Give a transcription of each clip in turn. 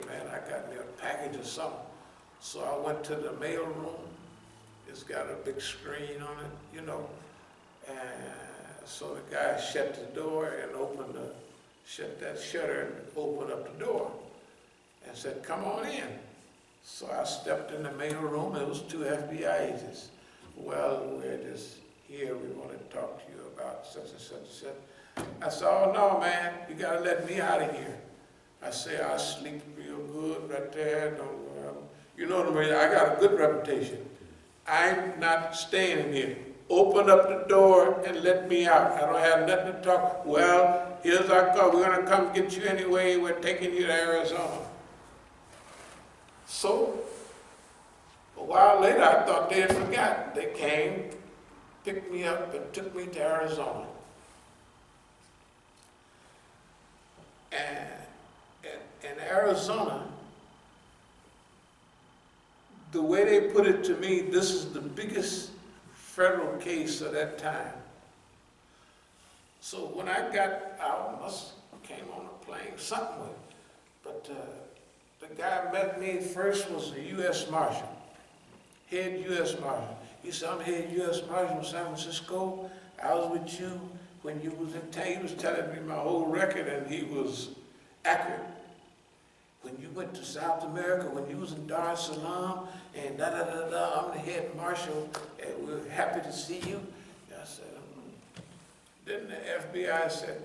man, I got me a package or something. So I went to the mail room. It's got a big screen on it, you know. And so the guy shut the door and shut that shutter and opened up the door and said, come on in. So I stepped in the mail room. It was 2 FBI agents. Well, we're just here. We want to talk to you about such and such and such. I said, oh, no, man, you got to let me out of here. I say, I sleep real good right there. You know what I mean? I got a good reputation. I'm not staying in here. Open up the door and let me out. I don't have nothing to talk. Well, here's our car. We're going to come get you anyway. We're taking you to Arizona. So, a while later, I thought they had forgotten. They came, picked me up, and took me to Arizona. And in Arizona, the way they put it to me, this is the biggest federal case of that time. So when I got out, must came on a plane, something with it. But the guy met me first was the U.S. Marshal, head U.S. Marshal. He said, I'm head U.S. Marshal in San Francisco. I was with you when you was in town. He was telling me my whole record, and he was accurate. When you went to South America, when you was in Dar es Salaam, and I'm the head marshal, and we're happy to see you. And I said, Then the FBI said,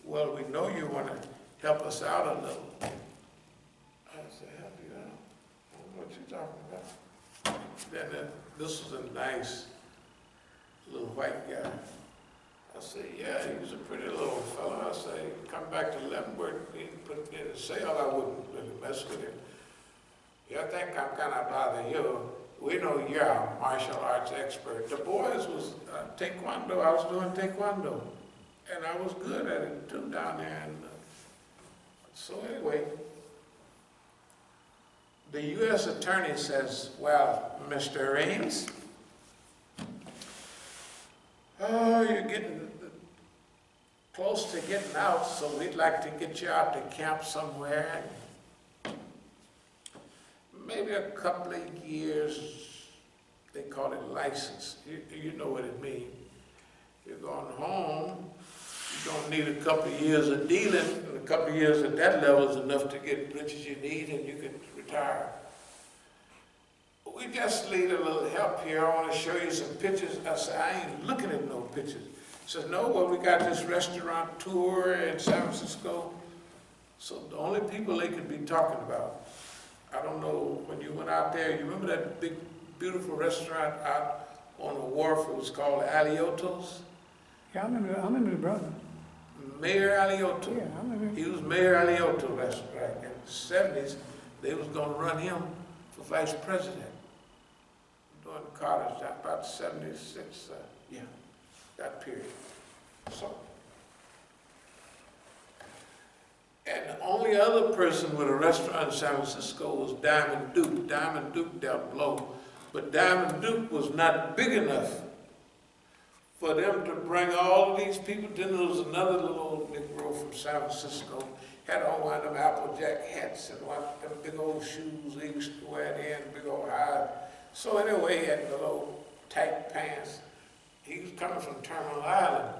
well, we know you want to help us out a little. I said, help you out? I don't know what you're talking about. Then this was a nice little white guy. I said, yeah, he was a pretty little fellow. I said, come back to Leavenworth, he put me in a cell. I wouldn't really mess with him. You think I'm kind of bothering you. We know you're a martial arts expert. The boys was taekwondo. I was doing taekwondo. And I was good at it too down there. And, so anyway, the U.S. attorney says, well, Mr. Raines, oh, you're getting close to getting out, so we'd like to get you out to camp somewhere. Maybe a couple of years, they call it license. You know what it means. You're going home, you're going to need a couple of years of dealing, and a couple of years at that level is enough to get the riches you need, and you can retire. We just need a little help here. I want to show you some pictures. I said, I ain't looking at no pictures. He says, no, well, we got this restaurant tour in San Francisco. So the only people they could be talking about, I don't know, when you went out there, you remember that big, beautiful restaurant out on the wharf? It was called Alioto's. Yeah, I remember the brother. Mayor Alioto. Yeah, I remember. He was Mayor Alioto restaurant. In the 70s, they was going to run him for vice president. During Carter's, about 76, yeah, that period. So, and the only other person with a restaurant in San Francisco was Diamond Duke. Diamond Duke dealt low, but Diamond Duke was not big enough for them to bring all of these people. Then there was another little old Negro from San Francisco, had on one of them Applejack hats and one of them big old shoes they used to wear then, big old high. So anyway, he had the little tight pants. He was coming from Terminal Island.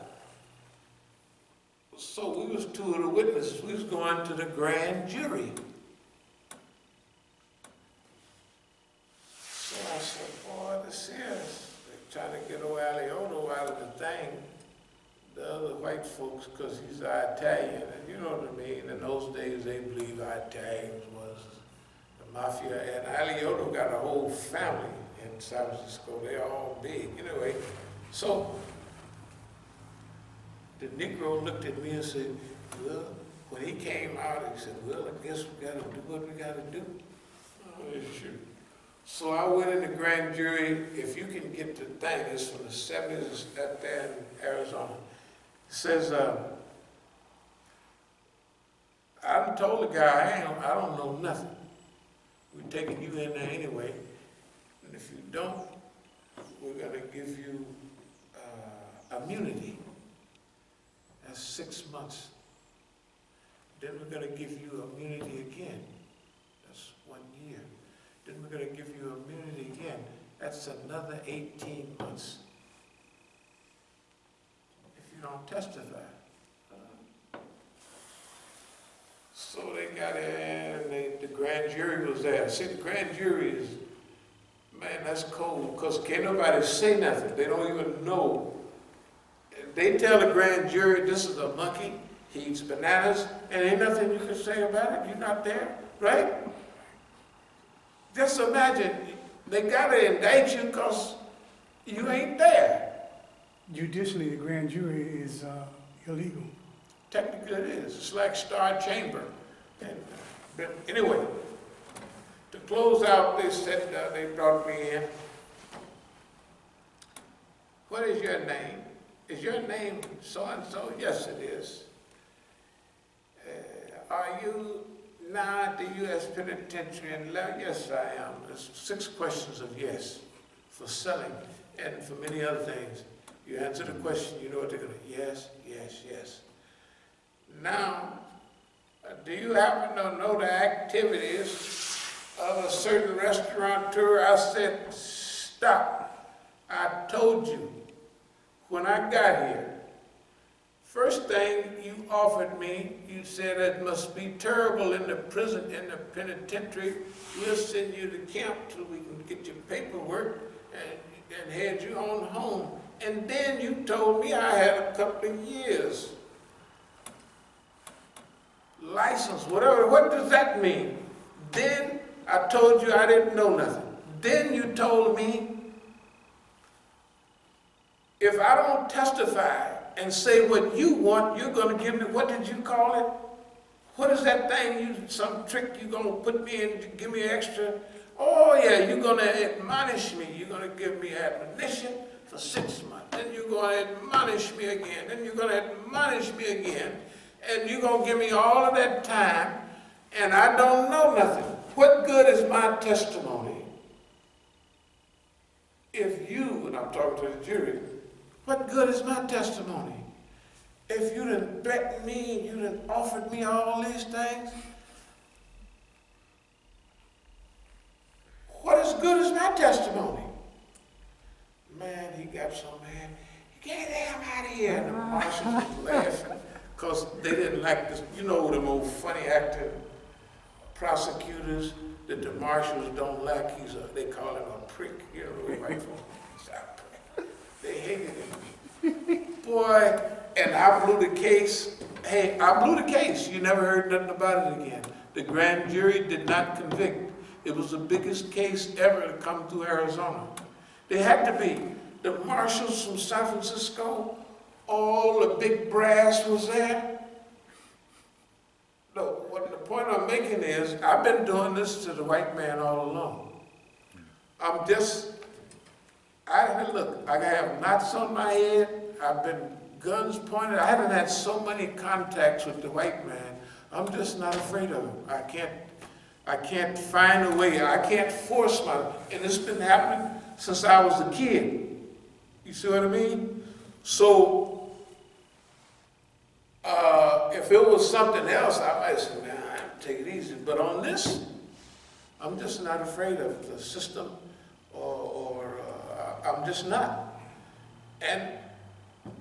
So we was two of the witnesses. We was going to the grand jury. So I said, boy, this is, they're trying to get old Alioto out of the thing. The other white folks, because he's Italian, and you know what I mean? In those days, they believed Italians was the mafia, and Alioto got a whole family in San Francisco. They're all big. Anyway, so the Negro looked at me and said, well, when he came out, he said, well, I guess we got to do what we got to do. Oh, shoot. So I went in the grand jury. If you can get the thing, it's from the 70s, up there in Arizona. It says, I told the guy, I don't know nothing. We're taking you in there anyway. And if you don't, we're going to give you immunity. That's 6 months. Then we're going to give you immunity again. That's another 18 months if you don't testify. So they got in, the grand jury was there. See, the grand jury is, man, that's cold, because can't nobody say nothing. They don't even know. They tell the grand jury, this is a monkey, he eats bananas, and ain't nothing you can say about it. You're not there, right? Just imagine, they gotta indict you because you ain't there. Judicially, the grand jury is illegal. Technically it is. It's like Star Chamber. But anyway, to close out, they said, they brought me in. What is your name? Is your name so-and-so? Yes, it is. Are you now at the U.S. Penitentiary in Love? Yes, I am. There's 6 questions of yes for selling and for many other things. You answer the question, you know what they're going to, yes, yes, yes. Now, do you happen to know the activities of a certain restaurateur? I said, stop. I told you when I got here. First thing you offered me, you said it must be terrible in the prison, in the penitentiary. We'll send you to camp till we can get your paperwork and head you on home. And then you told me I had a couple of years. License, whatever, what does that mean? Then I told you I didn't know nothing. Then you told me if I don't testify and say what you want, you're going to give me, what did you call it? What is that thing, some trick you're going to put me in to give me extra? Oh yeah, you're going to admonish me. You're going to give me admonition for 6 months. Then you're going to admonish me again. Then you're going to admonish me again. And you're going to give me all of that time, and I don't know nothing. What good is my testimony if you, and I'm talking to the jury, what good is my testimony if you done threatened me and you done offered me all these things? What is good is my testimony? Man, he got so mad. Get him out of here. And the marshals was laughing. Because they didn't like this, you know, them old funny acting prosecutors that the marshals don't like. They call him a prick, you know, the white folks. They hated him. Boy, and I blew the case. Hey, I blew the case. You never heard nothing about it again. The grand jury did not convict. It was the biggest case ever to come through Arizona. They had to be. The marshals from San Francisco, all the big brass was there. No, what the point I'm making is, I've been doing this to the white man all along. Look, I have knots on my head, I've been guns pointed, I haven't had so many contacts with the white man, I'm just not afraid of him. I can't find a way, I can't force and it's been happening since I was a kid. You see what I mean? So, if it was something else, I might say, man, I have to take it easy. But on this, I'm just not afraid of the system, I'm just not. And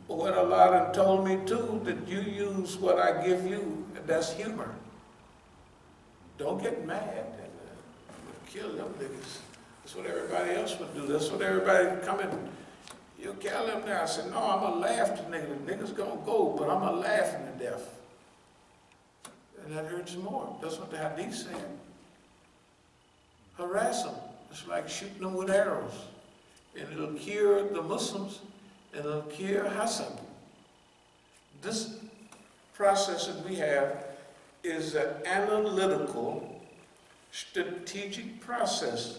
what a lot of them told me too, that you use what I give you, that's humor. Don't get mad and kill them niggas. That's what everybody else would do. That's what everybody come in. You kill them there. I said, no, I'm going to laugh to niggas. The niggas going to go, but I'm going to laugh them to death. And that hurts more. That's what the hadith said. Harass them. It's like shooting them with arrows. And it'll cure the Muslims, and it'll cure Hassan. This process that we have is an analytical, strategic process.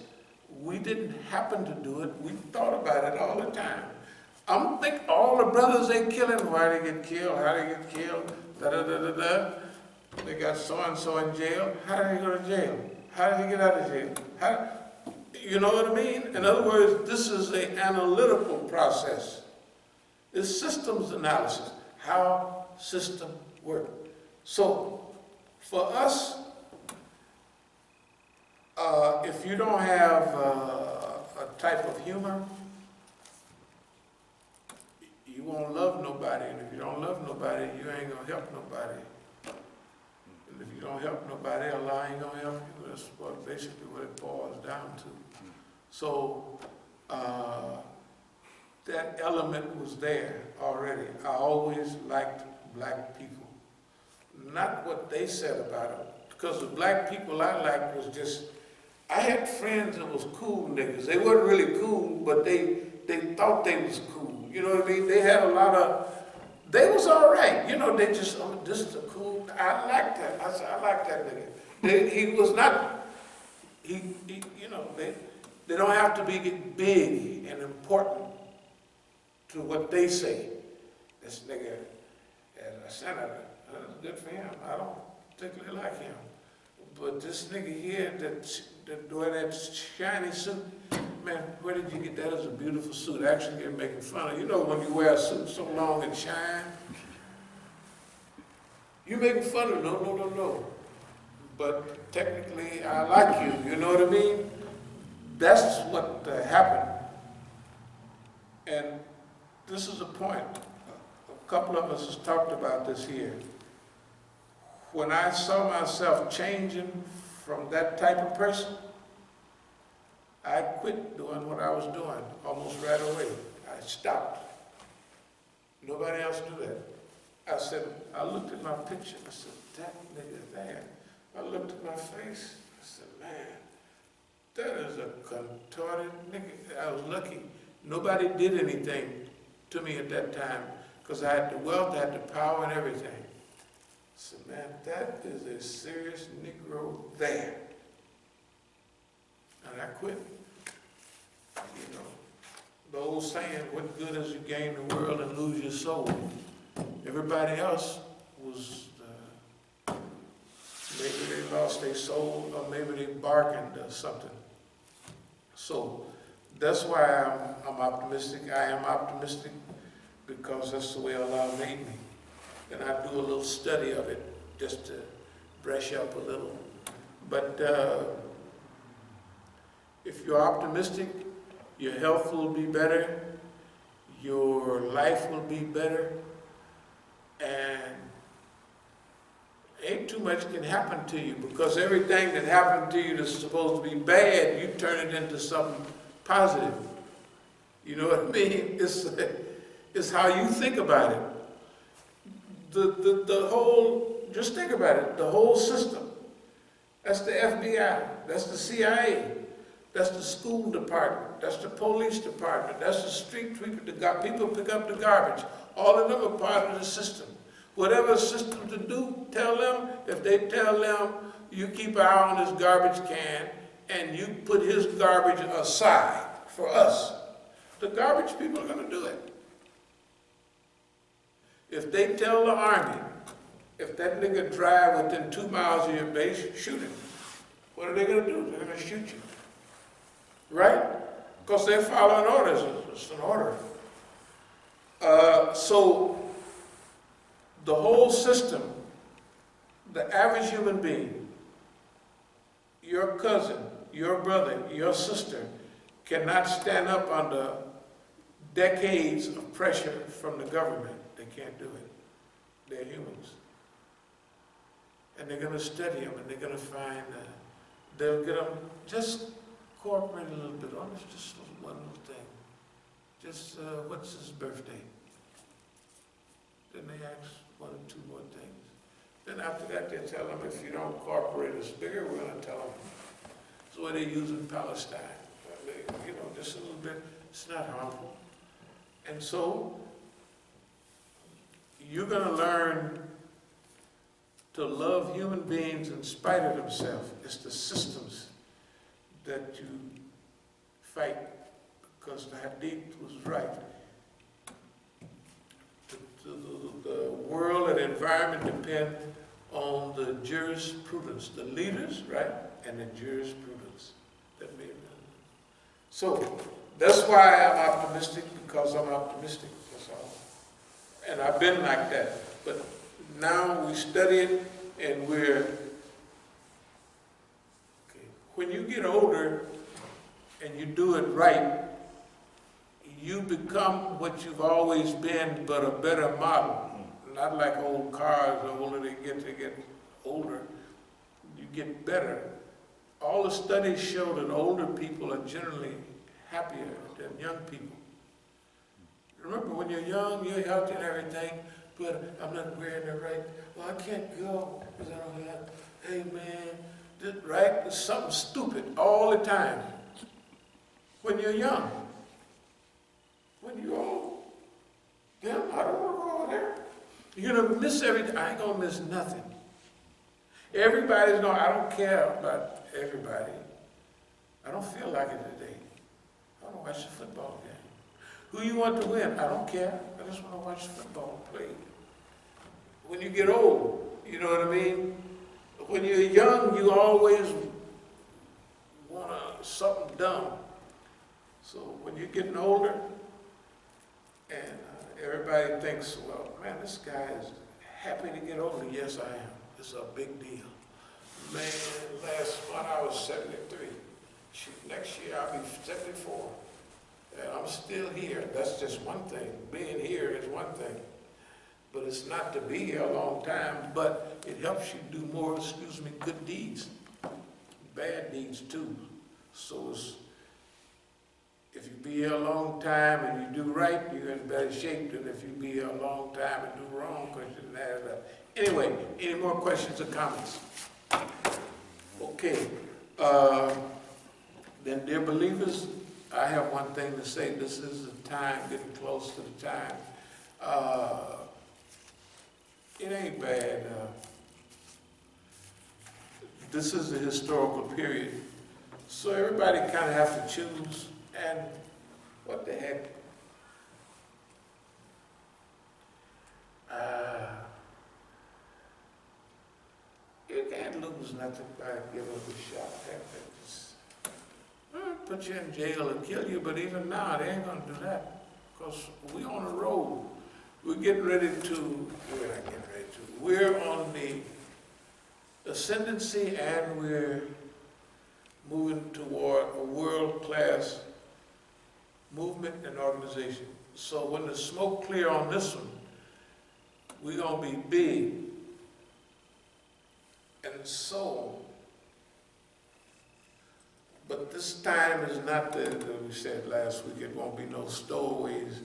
We didn't happen to do it. We thought about it all the time. I'm thinking all the brothers they killing, why they get killed, how they get killed, da-da-da-da-da. They got so-and-so in jail. How did he go to jail? How did he get out of jail? You know what I mean? In other words, this is an analytical process. It's systems analysis, how systems work. So, for us, if you don't have a type of humor, you won't love nobody, and if you don't love nobody, you ain't gonna help nobody. And if you don't help nobody, Allah ain't gonna help you. That's basically what it boils down to. So that element was there already. I always liked black people. Not what they said about them. Because the black people I liked was just, I had friends that was cool niggas. They weren't really cool, but they thought they was cool. You know what I mean? They had a lot of, they was all right. You know, they just, oh, this is a cool, I like that. I said, I like that nigga. He was not, you know, they don't have to be big and important to what they say. This nigga, as a senator, that's good for him. I don't particularly like him. But this nigga here that wear that shiny suit, man, where did you get that? It's a beautiful suit. Actually, they're making fun of you. You know when you wear a suit so long and shine? You making fun of no. But technically, I like you. You know what I mean? That's what happened. And this is a point. A couple of us has talked about this here. When I saw myself changing from that type of person, I quit doing what I was doing almost right away. I stopped. Nobody else do that. I said, I looked at my picture, I said, that nigga there. I looked at my face, I said, man, that is a contorted nigga. I was lucky. Nobody did anything to me at that time because I had the wealth, I had the power and everything. I said, man, that is a serious Negro there. And I quit. You know, the old saying, what good is you gain the world and lose your soul? Everybody else was, maybe they lost their soul or maybe they bargained or something. So that's why I'm optimistic. I am optimistic because that's the way Allah made me. And I do a little study of it just to brush up a little. But if you're optimistic, your health will be better, your life will be better, and ain't too much can happen to you because everything that happened to you that's supposed to be bad, you turn it into something positive. You know what I mean? It's how you think about it. The whole, just think about it, the whole system. That's the FBI, that's the CIA, that's the school department, that's the police department, that's the street sweeper, people pick up the garbage. All of them are part of the system. Whatever system to do, tell them, if they tell them, you keep an eye on this garbage can and you put his garbage aside for us, the garbage people are going to do it. If they tell the Army, if that nigga drive within 2 miles of your base, shoot him. What are they going to do? They're going to shoot you. Right? Because they're following orders. It's an order. So the whole system, the average human being, your cousin, your brother, your sister, cannot stand up under decades of pressure from the government. They can't do it. They're humans. And they're going to study them, and they're going to find, they'll get them, just cooperate a little bit on this, just one little thing. Just, what's his birthday? Then they ask 1 or 2 more things. Then after that, they tell them, if you don't cooperate us bigger, we're going to tell them. That's what they use in Palestine. You know, just a little bit, it's not harmful. And so, you're going to learn to love human beings in spite of themselves. It's the systems that you fight, because the hadith was right. The world and the environment depend on the jurisprudence, the leaders, right, and the jurisprudence that made them. So that's why I'm optimistic, because I'm optimistic. That's all. And I've been like that. But now we study it, and we're, okay, when you get older and you do it right, you become what you've always been, but a better model. Not like old cars, the older they get older, you get better. All the studies show that older people are generally happier than young people. Remember, when you're young, you're healthy and everything, but I'm not wearing it right. Well, I can't go because I don't have, hey man, this, right? It's something stupid all the time. When you're young. When you're old, damn, I don't want to go over there. You're going to miss everything. I ain't going to miss nothing. Everybody's going, I don't care about everybody. I don't feel like it today. I want to watch the football game. Who you want to win? I don't care. I just want to watch football play. When you get old, you know what I mean? When you're young, you always want something dumb. So when you're getting older, and everybody thinks, well, man, this guy is happy to get older. Yes, I am. It's a big deal. Man, last month I was 73. Shoot, next year I'll be 74. And I'm still here. That's just one thing. Being here is one thing. But it's not to be here a long time, but it helps you do more, good deeds. Bad deeds too. So if you be here a long time and you do right, you're in better shape than if you be here a long time and do wrong because you didn't add it up. Anyway, any more questions or comments? Okay. Then, dear believers, I have one thing to say. This is the time, getting close to the time. It ain't bad. This is the historical period. So everybody kind of have to choose. And what the heck? You can't lose nothing by giving it a shot. Put you in jail and kill you, but even now they ain't gonna do that. Because we on the road. We're getting ready to, we're not getting ready to, we're on the ascendancy and we're moving toward a world-class movement and organization. So when the smoke clear on this one, we're gonna be big and so on. But this time is not the we said last week, it won't be no stowaways.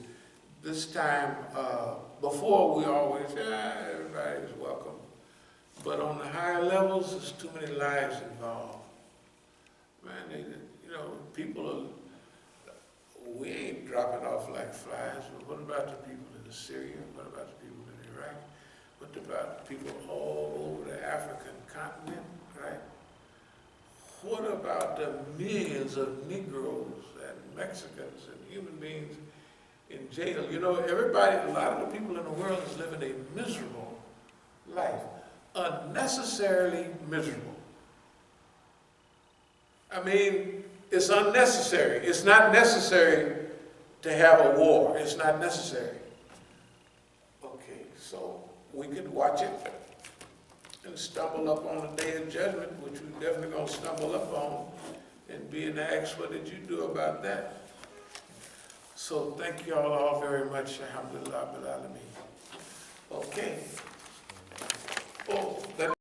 This time, before we always, everybody's welcome. But on the higher levels, there's too many lives involved. Man, people are, we ain't dropping off like flies. But what about the people in Syria? What about the people in Iraq? What about the people all over the African continent, right? What about the millions of Negroes and Mexicans and human beings in jail? You know, everybody, a lot of the people in the world is living a miserable life, unnecessarily miserable. I mean, it's unnecessary. It's not necessary to have a war. It's not necessary. Okay, so we could watch it and stumble up on the day of judgment, which we're definitely going to stumble up on, and being asked, what did you do about that? So thank you all very much. Alhamdulillah, abdul-alim. Okay. Oh, that